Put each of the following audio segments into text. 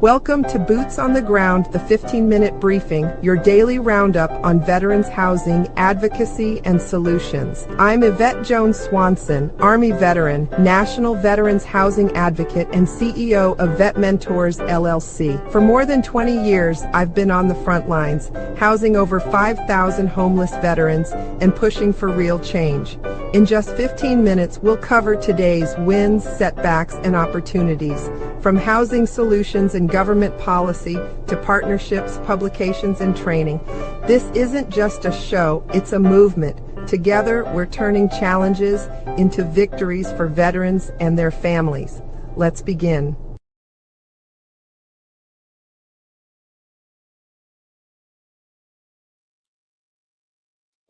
Welcome to Boots on the Ground, the 15-minute briefing, your daily roundup on veterans housing, advocacy, and solutions. I'm Yvette Jones Swanson, Army veteran, National Veterans Housing Advocate, and CEO of Vet Mentors, LLC. For more than 20 years, I've been on the front lines, housing over 5,000 homeless veterans and pushing for real change. In just 15 minutes, we'll cover today's wins, setbacks, and opportunities, from housing solutions and government policy to partnerships, publications, and training. This isn't just a show, it's a movement. Together, we're turning challenges into victories for veterans and their families. Let's begin.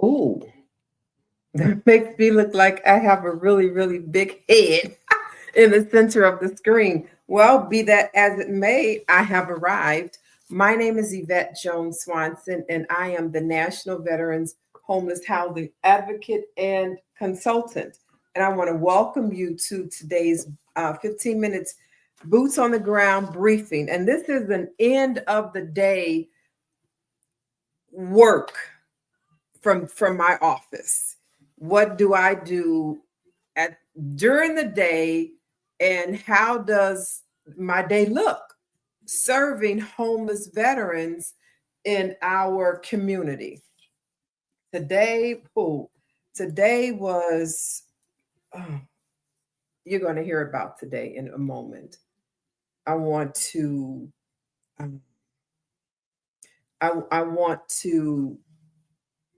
Ooh, that makes me look like I have a really, really big head in the center of the screen. Well, be that as it may, I have arrived. My name is Yvette Jones Swanson, and I am the National Veterans Homeless Housing Advocate and Consultant. And I want to welcome you to today's 15 minutes Boots on the Ground briefing. And this is an end of the day work from my office. What do I do during the day, and how does my day look serving homeless veterans in our community? Today was, you're going to hear about today in a moment. I want to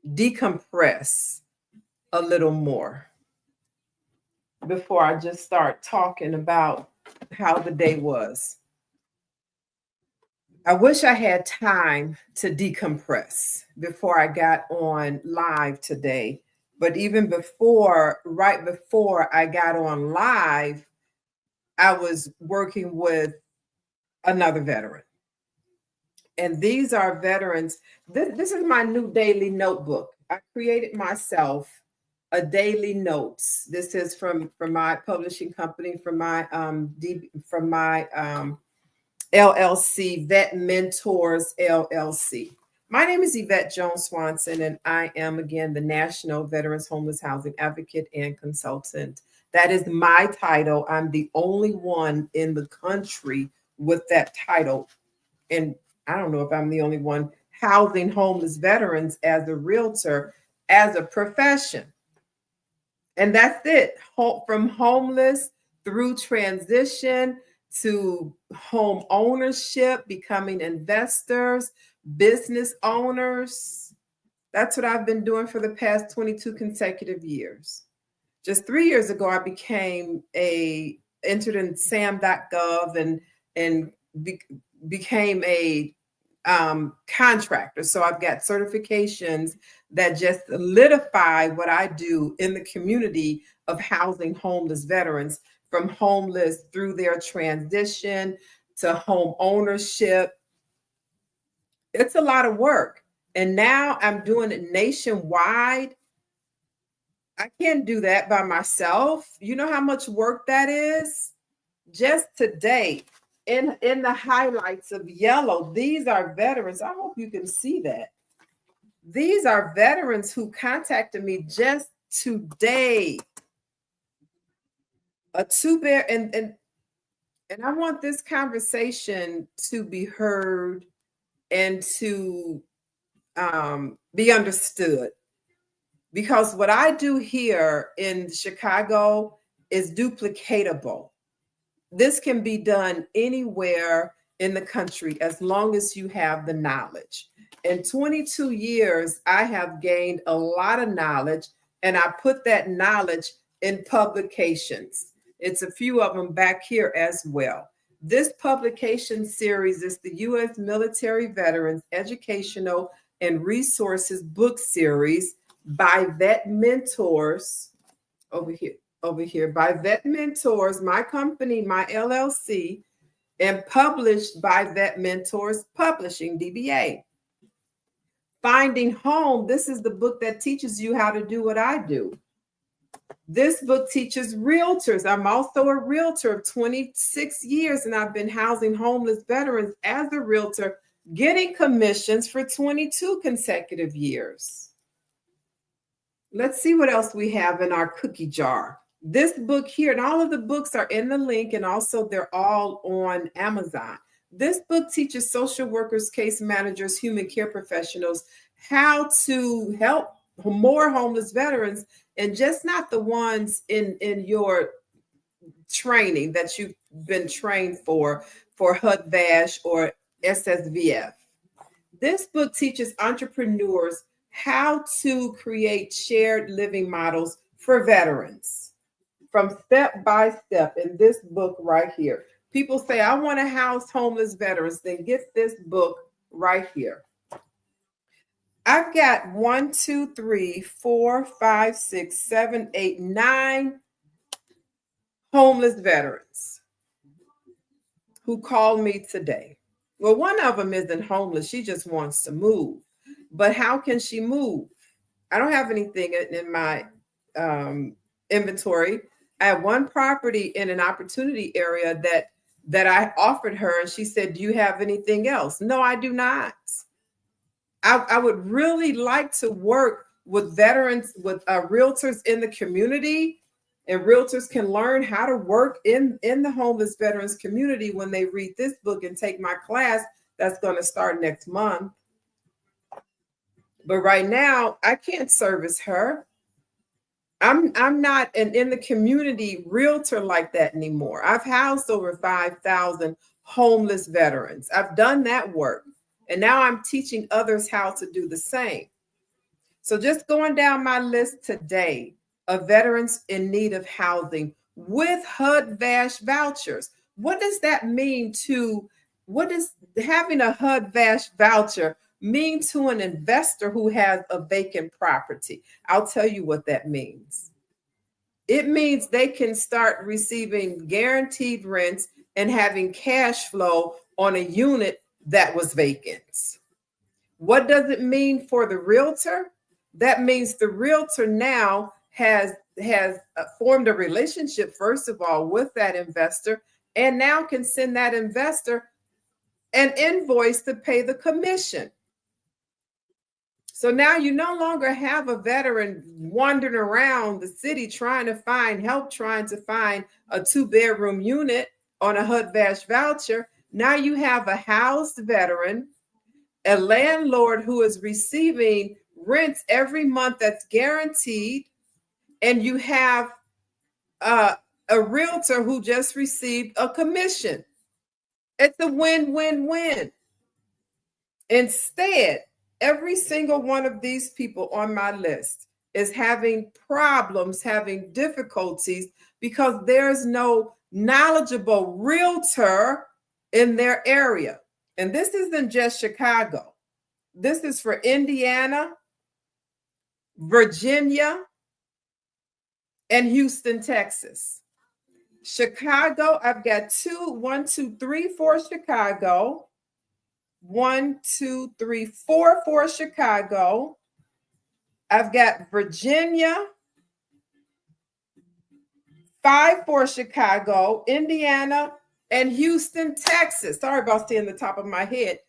decompress a little more before I just start talking about how the day was. I wish I had time to decompress before I got on live today. But even right before I got on live, I was working with another veteran. And these are veterans. This is my new daily notebook. I created myself a daily notes. This is from my publishing company, from my LLC, Vet Mentors LLC. My name is Yvette Jones Swanson, and I am, again, the National Veterans Homeless Housing Advocate and Consultant. That is my title. I'm the only one in the country with that title. And I don't know if I'm the only one housing homeless veterans as a realtor, as a profession. And that's it. From homeless through transition to home ownership, becoming investors, business owners. That's what I've been doing for the past 22 consecutive years. Just 3 years ago, I entered in SAM.gov and became a contractor. So I've got certifications that just solidify what I do in the community of housing homeless veterans, from homeless through their transition to home ownership. It's a lot of work. And now I'm doing it nationwide. I can't do that by myself. You know how much work that is? Just today, in the highlights of yellow, these are veterans. I hope you can see that. These are veterans who contacted me just today. And I want this conversation to be heard and to be understood, because what I do here in Chicago is duplicatable. This can be done anywhere in the country as long as you have the knowledge. In 22 years, I have gained a lot of knowledge, and I put that knowledge in publications. It's a few of them back here as well. This publication series is the U.S. Military Veterans Educational and Resources book series by Vet Mentors, over here by Vet Mentors, my company, my LLC, and published by Vet Mentors Publishing, DBA. Finding Home, this is the book that teaches you how to do what I do. This book teaches realtors. I'm also a realtor of 26 years, and I've been housing homeless veterans as a realtor, getting commissions for 22 consecutive years. Let's see what else we have in our cookie jar. This book here, and all of the books are in the link, and also they're all on Amazon. This book teaches social workers, case managers, human care professionals how to help more homeless veterans, and just not the ones in your training that you've been trained for HUD-VASH or SSVF. This book teaches entrepreneurs how to create shared living models for veterans from step by step in this book right here. People say, I want to house homeless veterans, then get this book right here. I've got 9 homeless veterans who called me today. Well, one of them isn't homeless. She just wants to move. But how can she move? I don't have anything in my inventory. I have one property in an opportunity area that I offered her, and she said, do you have anything else? No, I do not. I would really like to work with veterans, with realtors in the community, and realtors can learn how to work in the homeless veterans community when they read this book and take my class that's going to start next month. But right now, I can't service her. I'm not an in the community realtor like that anymore. I've housed over 5,000 homeless veterans. I've done that work. And now I'm teaching others how to do the same. So just going down my list today of veterans in need of housing with HUD-VASH vouchers. What does that mean what does having a HUD-VASH voucher mean to an investor who has a vacant property? I'll tell you what that means. It means they can start receiving guaranteed rents and having cash flow on a unit that was vacant. What does it mean for the realtor? That means the realtor now has formed a relationship, first of all, with that investor, and now can send that investor an invoice to pay the commission. So now you no longer have a veteran wandering around the city trying to find help, trying to find a 2-bedroom unit on a HUD-VASH voucher. Now you have a housed veteran, a landlord who is receiving rents every month that's guaranteed, and you have a realtor who just received a commission. It's a win-win-win. Instead, every single one of these people on my list is having problems, having difficulties, because there's no knowledgeable realtor in their area. And this isn't just Chicago. This is for Indiana, Virginia, and Houston, Texas. Chicago, I've got 4 Chicago. 1, 2, 3, 4 for Chicago. I've got Virginia, 5 for Chicago, Indiana, and Houston, Texas. Sorry about staying the top of my head.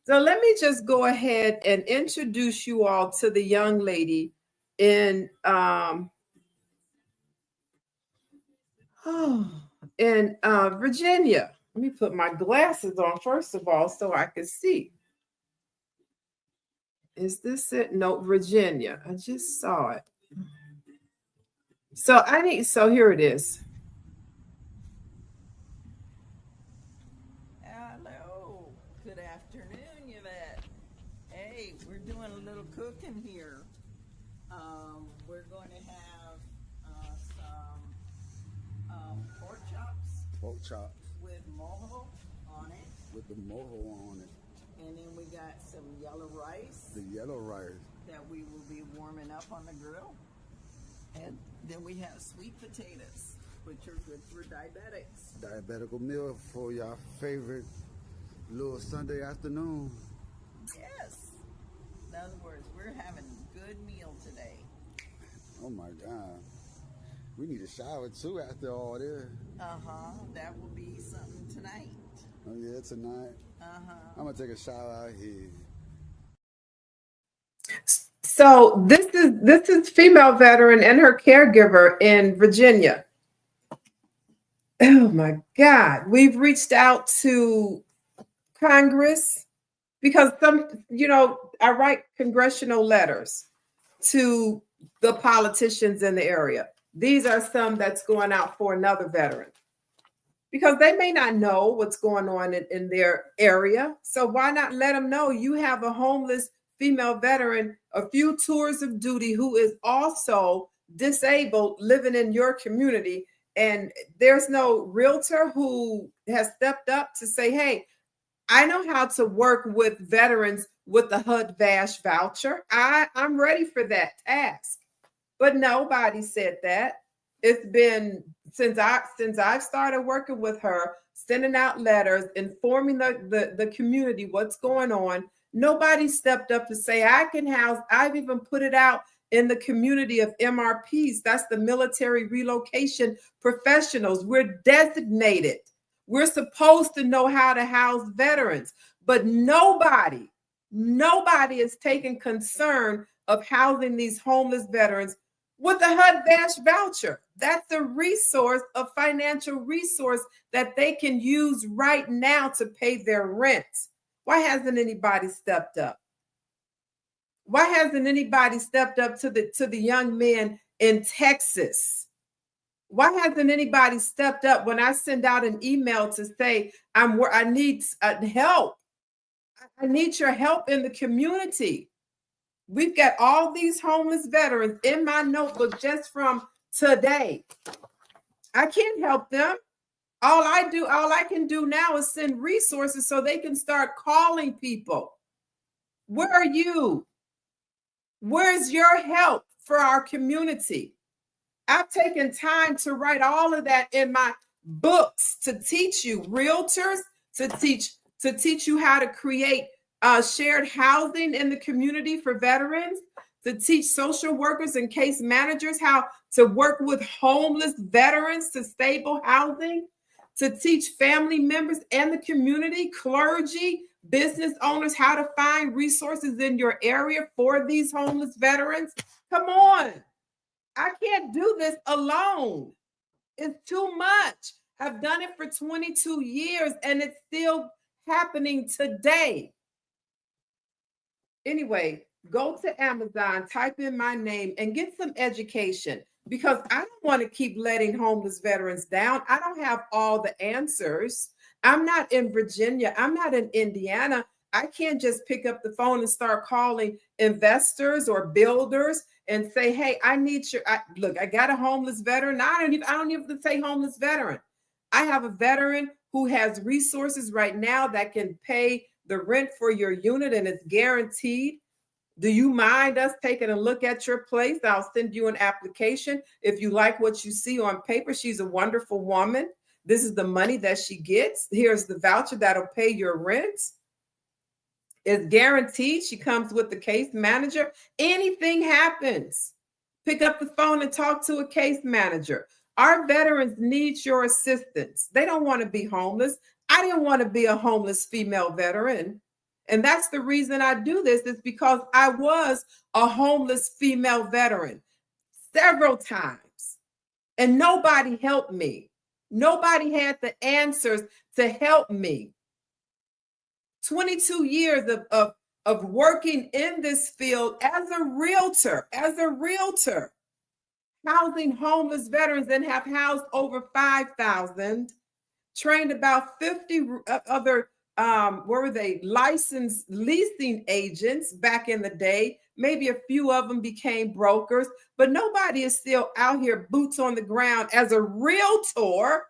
So let me just go ahead and introduce you all to the young lady in Virginia. Let me put my glasses on first of all so I can see. Is this it? No, Virginia. I just saw it. So here it is. Hello. Good afternoon, Yvette. Hey, we're doing a little cooking here. We're going to have some pork chops. Pork chops. With mojo on it. With the mojo on it. And then we got some yellow rice. The yellow rice. That we will be warming up on the grill. And then we have sweet potatoes, which are good for diabetics. Diabetical meal for your favorite little Sunday afternoon. Yes. In other words, we're having a good meal today. Oh my God. We need a shower too after all this. That will be something tonight. Oh yeah, tonight. I'm gonna take a shower out here. So this is female veteran and her caregiver in Virginia. Oh my God. We've reached out to Congress because I write congressional letters to the politicians in the area. These are some that's going out for another veteran because they may not know what's going on in their area. So why not let them know you have a homeless female veteran, a few tours of duty, who is also disabled living in your community. And there's no realtor who has stepped up to say, hey, I know how to work with veterans with the HUD-VASH voucher. I'm ready for that task. But nobody said that. It's been since I've started working with her, sending out letters, informing the community what's going on. Nobody stepped up to say I can house. I've even put it out in the community of MRPs. That's the military relocation professionals. We're designated. We're supposed to know how to house veterans, but nobody is taking concern of housing these homeless veterans with the HUD-VASH voucher. That's a resource, a financial resource that they can use right now to pay their rent. Why hasn't anybody stepped up? Why hasn't anybody stepped up to the young men in Texas? Why hasn't anybody stepped up when I send out an email to say I need help? I need your help in the community. We've got all these homeless veterans in my notebook just from today. I can't help them. All I can do now is send resources so they can start calling people. Where are you? Where's your help for our community? I've taken time to write all of that in my books to teach you realtors, to teach you how to create shared housing in the community for veterans, to teach social workers and case managers how to work with homeless veterans to stable housing, to teach family members and the community, clergy, business owners how to find resources in your area for these homeless veterans. Come on. I can't do this alone. It's too much. I've done it for 22 years and it's still happening today. Anyway, go to Amazon, type in my name and get some education because I don't want to keep letting homeless veterans down. I don't have all the answers. I'm not in Virginia. I'm not in Indiana. I can't just pick up the phone and start calling investors or builders and say, hey, I need look, I got a homeless veteran. I don't even say homeless veteran. I have a veteran who has resources right now that can pay the rent for your unit and it's guaranteed. Do you mind us taking a look at your place? I'll send you an application. If you like what you see on paper, she's a wonderful woman. This is the money that she gets. Here's the voucher that'll pay your rent. It's guaranteed. She comes with the case manager. Anything happens, pick up the phone and talk to a case manager. Our veterans need your assistance. They don't want to be homeless. I didn't want to be a homeless female veteran. And that's the reason I do this, is because I was a homeless female veteran several times and nobody helped me. Nobody had the answers to help me. 22 years of working in this field as a realtor, housing homeless veterans, and have housed over 5,000, trained about 50 other licensed leasing agents back in the day. Maybe a few of them became brokers, but nobody is still out here boots on the ground as a realtor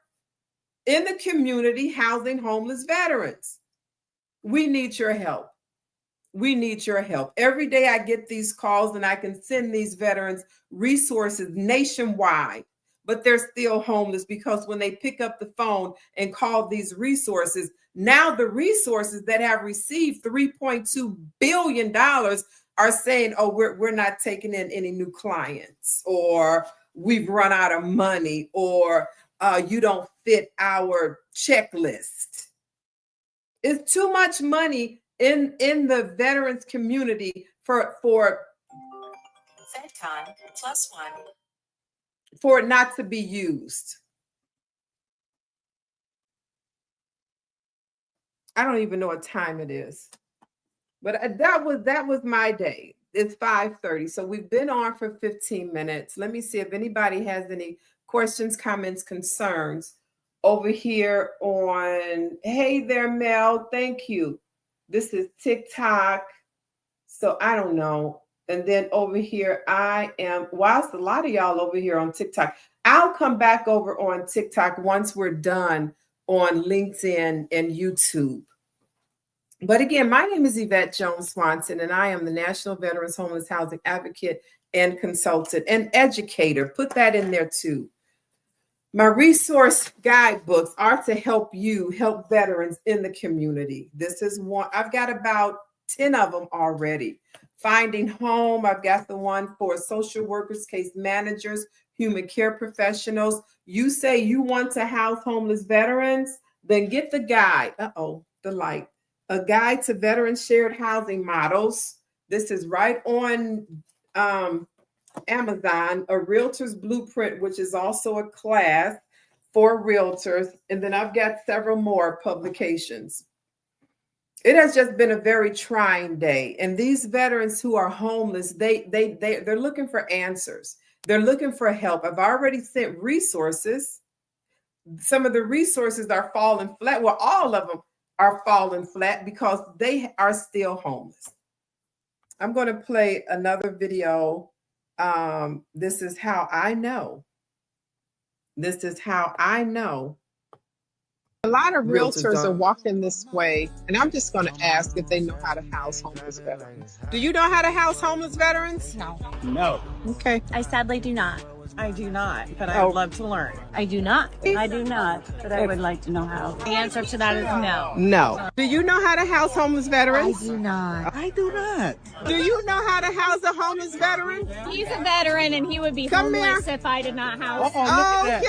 in the community housing homeless veterans. We need your help. We need your help. Every day I get these calls and I can send these veterans resources nationwide, but they're still homeless because when they pick up the phone and call these resources, now the resources that have received $3.2 billion are saying, oh, we're not taking in any new clients, or we've run out of money, or you don't fit our checklist. It's too much money in the veterans community for FedCon +1 for it not to be used. I don't even know what time it is, but that was my day. It's 5:30, so we've been on for 15 minutes. Let me see if anybody has any questions, comments, concerns over here on. Hey there, Mel. Thank you. This is TikTok, so I don't know. And then over here, whilst a lot of y'all over here on TikTok, I'll come back over on TikTok once we're done on LinkedIn and YouTube. But again, my name is Yvette Jones Swanson, and I am the National Veterans Homeless Housing Advocate and Consultant and Educator. Put that in there too. My resource guidebooks are to help veterans in the community. This is one, I've got about 10 of them already. Finding Home, I've got the one for social workers, case managers, human care professionals. You say you want to house homeless veterans, then get the guide. The light. A Guide to Veteran Shared Housing Models. This is right on Amazon. A Realtor's Blueprint, which is also a class for realtors. And then I've got several more publications. It has just been a very trying day. And these veterans who are homeless, they're looking for answers. They're looking for help. I've already sent resources. Some of the resources are falling flat. Well, all of them are falling flat because they are still homeless. I'm going to play another video. This is how I know. This is how I know. A lot of realtors are walking this way, and I'm just going to ask if they know how to house homeless veterans. Do you know how to house homeless veterans? No. No. Okay. I sadly do not. I do not, but I would love to learn. I do not. I do not, but I would like to know how. The answer to that is no. No. Do you know how to house homeless veterans? I do not. I do not. Do you know how to house a homeless veteran? He's a veteran and he would be Come homeless here. if I did not house. Okay.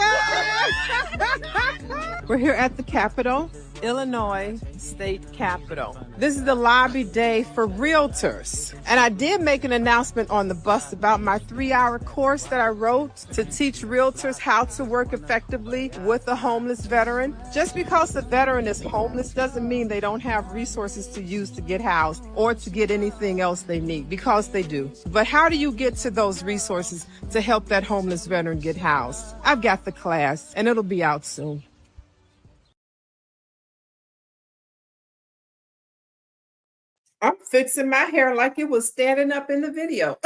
We're here at the Capitol, Illinois State Capitol. This is the lobby day for realtors. And I did make an announcement on the bus about my 3-hour course that I wrote to teach realtors how to work effectively with a homeless veteran. Just because the veteran is homeless doesn't mean they don't have resources to use to get housed or to get anything else they need, because they do. But how do you get to those resources to help that homeless veteran get housed? I've got the class, and it'll be out soon. I'm fixing my hair like it was standing up in the video.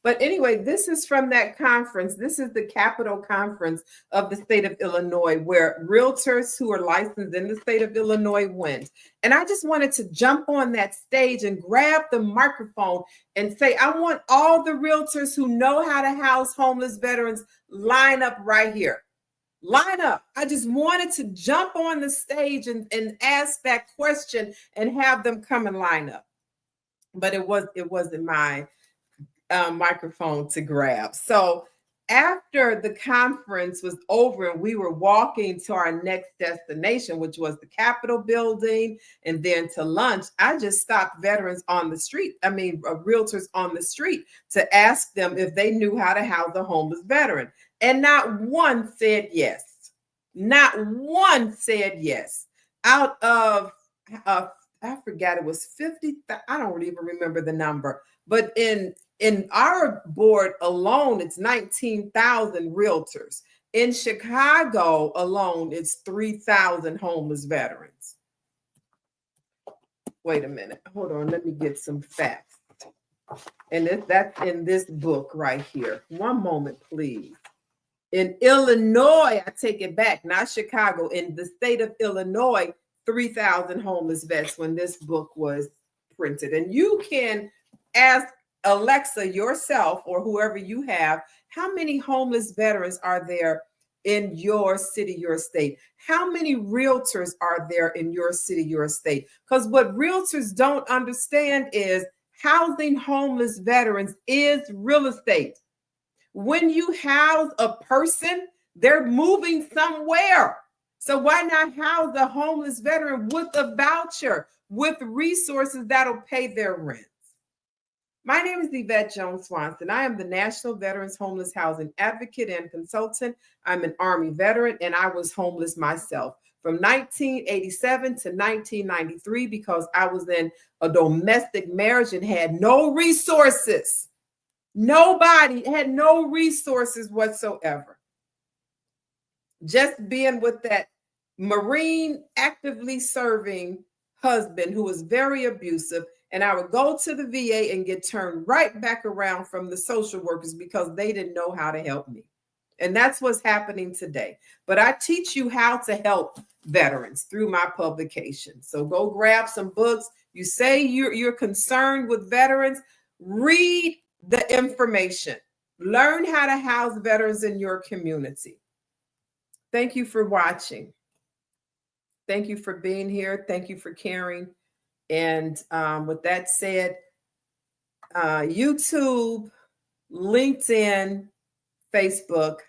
But anyway, this is from that conference. This is the Capitol Conference of the state of Illinois, where realtors who are licensed in the state of Illinois went. And I just wanted to jump on that stage and grab the microphone and say, I want all the realtors who know how to house homeless veterans line up right here. Line up. I just wanted to jump on the stage and ask that question and have them come and line up. But it wasn't my microphone to grab. So after the conference was over and we were walking to our next destination, which was the Capitol building, and then to lunch, I just stopped veterans on the street. Realtors on the street to ask them if they knew how to house a homeless veteran. And not one said yes. Not one said yes. Out of, I forgot, it was 50, I don't even remember the number, but in our board alone, it's 19,000 realtors. In Chicago alone, it's 3,000 homeless veterans. Wait a minute. Hold on. Let me get some facts. And that's in this book right here. One moment, please. In Illinois, I take it back, not Chicago. In the state of Illinois, 3,000 homeless vets when this book was printed. And you can ask Alexa yourself or whoever you have, how many homeless veterans are there in your city, your state? How many realtors are there in your city, your state? Because what realtors don't understand is housing homeless veterans is real estate. When you house a person, they're moving somewhere. So why not house a homeless veteran with a voucher, with resources that'll pay their rent? My name is Yvette Jones Swanson. I am the National Veterans Homeless Housing Advocate and Consultant. I'm an Army veteran, and I was homeless myself from 1987 to 1993 because I was in a domestic marriage and had no resources. Nobody had no resources whatsoever. Just being with that Marine actively serving husband who was very abusive. And I would go to the VA and get turned right back around from the social workers because they didn't know how to help me. And that's what's happening today. But I teach you how to help veterans through my publication. So go grab some books. You say you're concerned with veterans, read the information. Learn how to house veterans in your community. Thank you for watching. Thank you for being here. Thank you for caring. And with that said, YouTube, LinkedIn, Facebook.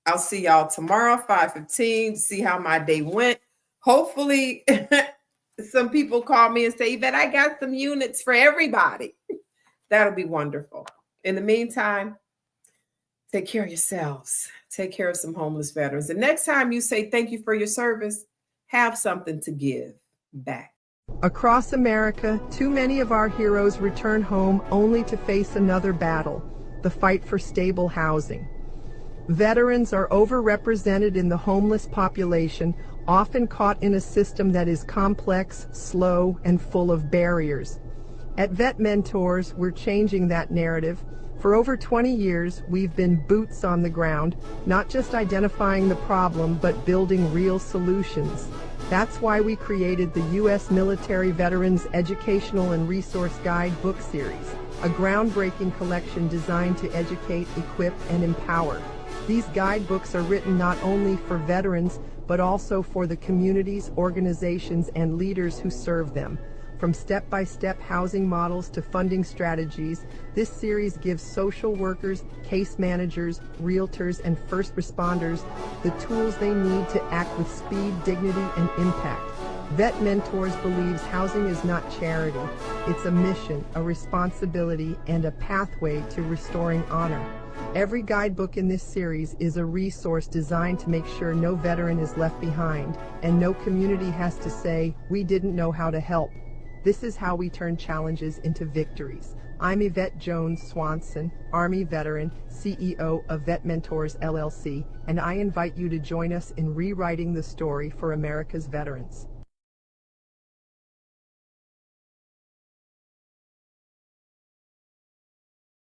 I'll see y'all tomorrow, 5:15, to see how my day went. Hopefully, some people call me and say, Yvette, I got some units for everybody. That'll be wonderful. In the meantime, take care of yourselves. Take care of some homeless veterans. The next time you say thank you for your service, have something to give back. Across America, too many of our heroes return home only to face another battle, the fight for stable housing. Veterans are overrepresented in the homeless population, often caught in a system that is complex, slow, and full of barriers. At Vet Mentors, we're changing that narrative. For over 20 years, we've been boots on the ground, not just identifying the problem, but building real solutions. That's why we created the U.S. Military Veterans Educational and Resource Guidebook series, a groundbreaking collection designed to educate, equip, and empower. These guidebooks are written not only for veterans, but also for the communities, organizations, and leaders who serve them. From step-by-step housing models to funding strategies, this series gives social workers, case managers, realtors, and first responders the tools they need to act with speed, dignity, and impact. Vet Mentors believes housing is not charity. It's a mission, a responsibility, and a pathway to restoring honor. Every guidebook in this series is a resource designed to make sure no veteran is left behind, and no community has to say, "We didn't know how to help." This is how we turn challenges into victories. I'm Yvette Jones Swanson, Army veteran, CEO of Vet Mentors LLC, and I invite you to join us in rewriting the story for America's veterans.